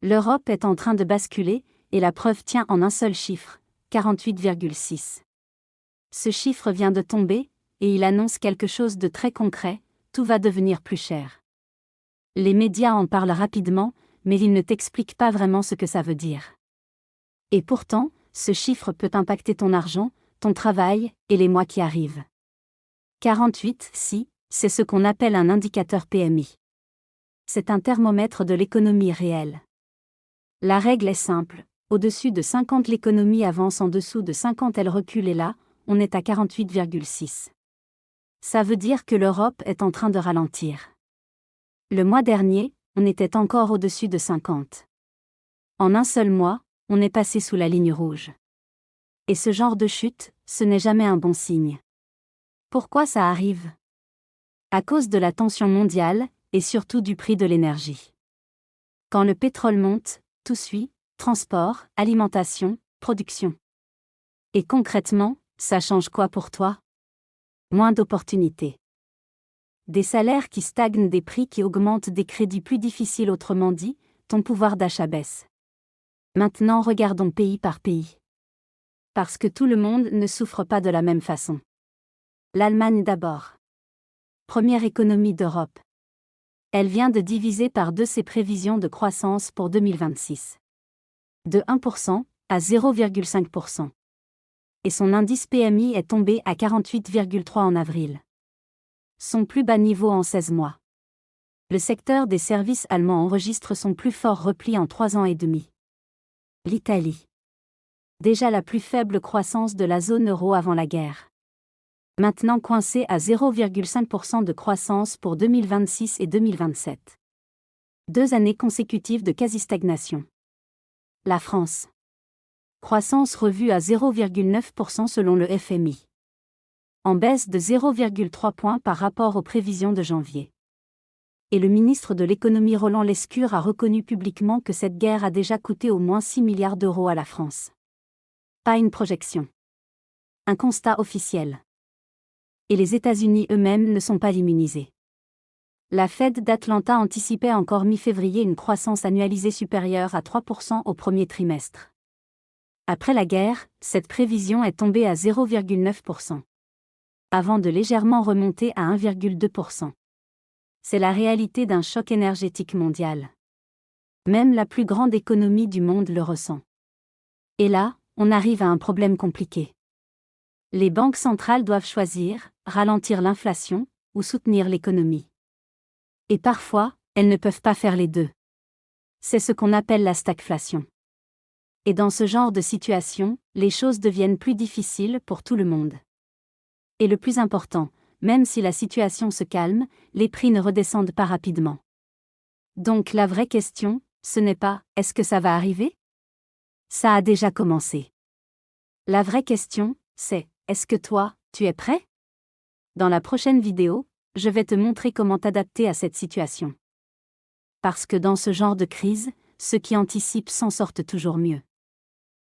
L'Europe est en train de basculer, et la preuve tient en un seul chiffre, 48,6. Ce chiffre vient de tomber, et il annonce quelque chose de très concret, tout va devenir plus cher. Les médias en parlent rapidement, mais ils ne t'expliquent pas vraiment ce que ça veut dire. Et pourtant, ce chiffre peut impacter ton argent, ton travail, et les mois qui arrivent. 48, si, c'est ce qu'on appelle un indicateur PMI. C'est un thermomètre de l'économie réelle. La règle est simple, au-dessus de 50 l'économie avance, en dessous de 50 elle recule, et là, on est à 48,6. Ça veut dire que l'Europe est en train de ralentir. Le mois dernier, on était encore au-dessus de 50. En un seul mois, on est passé sous la ligne rouge. Et ce genre de chute, ce n'est jamais un bon signe. Pourquoi ça arrive? À cause de la tension mondiale, et surtout du prix de l'énergie. Quand le pétrole monte, tout suit, transport, alimentation, production. Et concrètement, ça change quoi pour toi? Moins d'opportunités. Des salaires qui stagnent, des prix qui augmentent, des crédits plus difficiles, autrement dit, ton pouvoir d'achat baisse. Maintenant regardons pays par pays. Parce que tout le monde ne souffre pas de la même façon. L'Allemagne d'abord. Première économie d'Europe. Elle vient de diviser par 2 ses prévisions de croissance pour 2026. De 1% à 0,5%. Et son indice PMI est tombé à 48,3 en avril. Son plus bas niveau en 16 mois. Le secteur des services allemands enregistre son plus fort repli en 3 ans et demi. L'Italie. Déjà la plus faible croissance de la zone euro avant la guerre. Maintenant coincée à 0,5% de croissance pour 2026 et 2027. 2 années consécutives de quasi-stagnation. La France. Croissance revue à 0,9% selon le FMI. En baisse de 0,3 points par rapport aux prévisions de janvier. Et le ministre de l'économie Roland Lescure a reconnu publiquement que cette guerre a déjà coûté au moins 6 milliards d'euros à la France. Pas une projection. Un constat officiel. Et les États-Unis eux-mêmes ne sont pas immunisés. La Fed d'Atlanta anticipait encore mi-février une croissance annualisée supérieure à 3% au premier trimestre. Après la guerre, cette prévision est tombée à 0,9%. Avant de légèrement remonter à 1,2%. C'est la réalité d'un choc énergétique mondial. Même la plus grande économie du monde le ressent. Et là, on arrive à un problème compliqué. Les banques centrales doivent choisir, ralentir l'inflation, ou soutenir l'économie. Et parfois, elles ne peuvent pas faire les deux. C'est ce qu'on appelle la stagflation. Et dans ce genre de situation, les choses deviennent plus difficiles pour tout le monde. Et le plus important, même si la situation se calme, les prix ne redescendent pas rapidement. Donc la vraie question, ce n'est pas « est-ce que ça va arriver ?» Ça a déjà commencé. La vraie question, c'est « est-ce que toi, tu es prêt ?» Dans la prochaine vidéo, je vais te montrer comment t'adapter à cette situation. Parce que dans ce genre de crise, ceux qui anticipent s'en sortent toujours mieux.